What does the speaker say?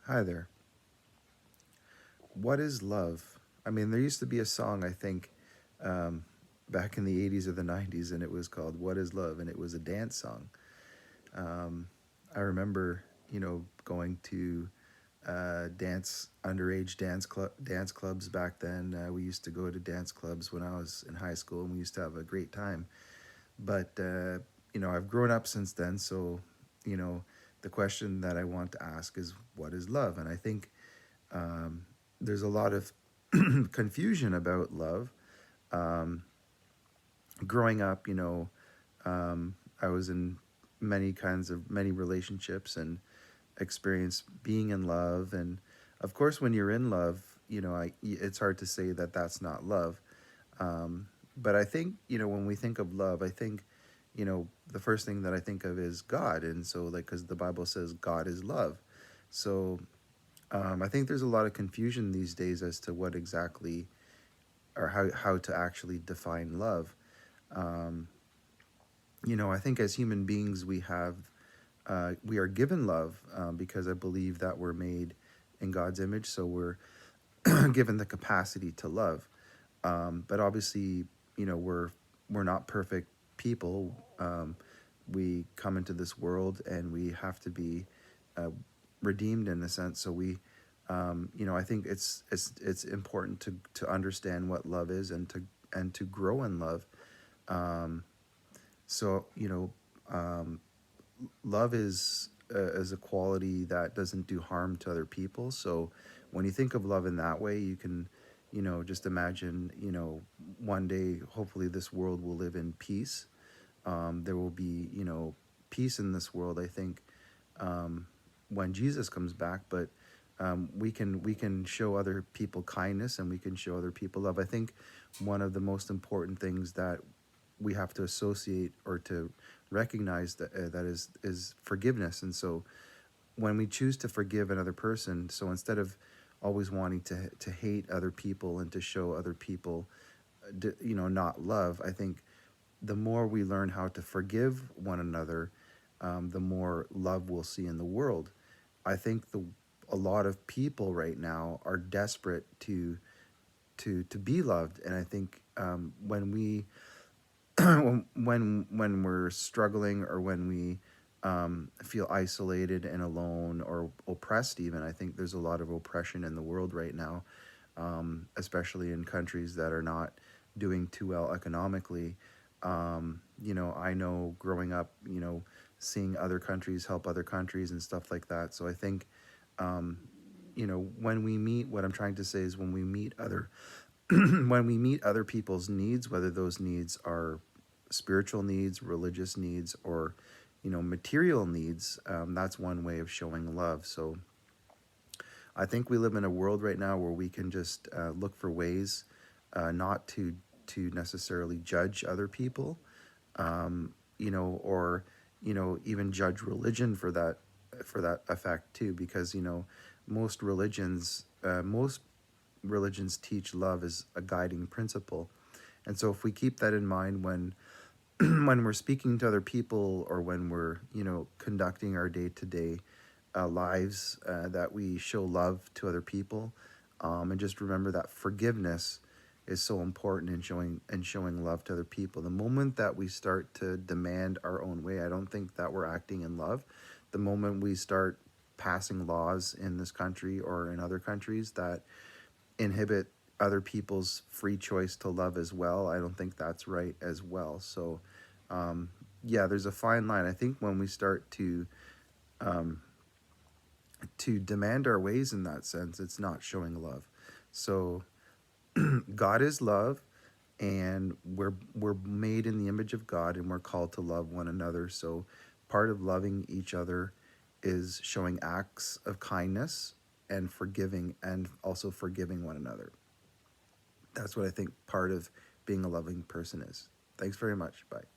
Hi there. What is love? I mean, there used to be a song, I think, um, back in the 80s or the 90s, and it was called What is Love? And it was a dance song. Um, I remember, going to underage dance clubs back then. We used to go to dance clubs when I was in high school, and we used to have a great time. But, I've grown up since then, so, you know, the question that I want to ask is, what is love? And I think um, there's a lot of confusion about love. Um, Growing up, I was in many relationships and experienced being in love. And of course, when you're in love, it's hard to say that that's not love. But I think, when we think of love, I think, the first thing that I think of is God. And so, like, because the Bible says God is love. So I think there's a lot of confusion these days as to what exactly or how to actually define love. Um, I think as human beings we are given love because I believe that we're made in God's image, so we're given the capacity to love. But obviously, we're not perfect people. We come into this world and we have to be uh, redeemed in a sense. So I think it's important to understand what love is and to grow in love. Um, so love is a quality that doesn't do harm to other people. So when you think of love in that way, you can just imagine one day hopefully this world will live in peace. There will be peace in this world, I think, um, when Jesus comes back. But we can show other people kindness and we can show other people love. I think one of the most important things that we have to associate or to recognize that is forgiveness. And so when we choose to forgive another person, so instead of always wanting to hate other people and to show other people not love, I think the more we learn how to forgive one another, the more love we'll see in the world. I think a lot of people right now are desperate to be loved. And I think when we when we're struggling or when we feel isolated and alone or oppressed, even, I think there's a lot of oppression in the world right now, especially in countries that are not doing too well economically. I know growing up, seeing other countries help other countries and stuff like that. So I think, um, when we meet, what I'm trying to say is when we meet other when we meet other people's needs, whether those needs are spiritual needs, religious needs, or material needs, that's one way of showing love. So I think we live in a world right now where we can just look for ways not to necessarily judge other people, or even judge religion for that effect too, because most religions teach love as a guiding principle. And so if we keep that in mind when when we're speaking to other people or when we're conducting our day-to-day lives, that we show love to other people, and just remember that forgiveness is so important in showing love to other people. The moment that we start to demand our own way, I don't think that we're acting in love. The moment we start passing laws in this country or in other countries that inhibit other people's free choice to love as well, I don't think that's right as well. So um, yeah, there's a fine line. I think when we start um, to demand our ways in that sense, it's not showing love. So God is love, and we're made in the image of God, and we're called to love one another. So part of loving each other is showing acts of kindness and forgiving, and also forgiving one another. That's what I think part of being a loving person is. Thanks very much. Bye.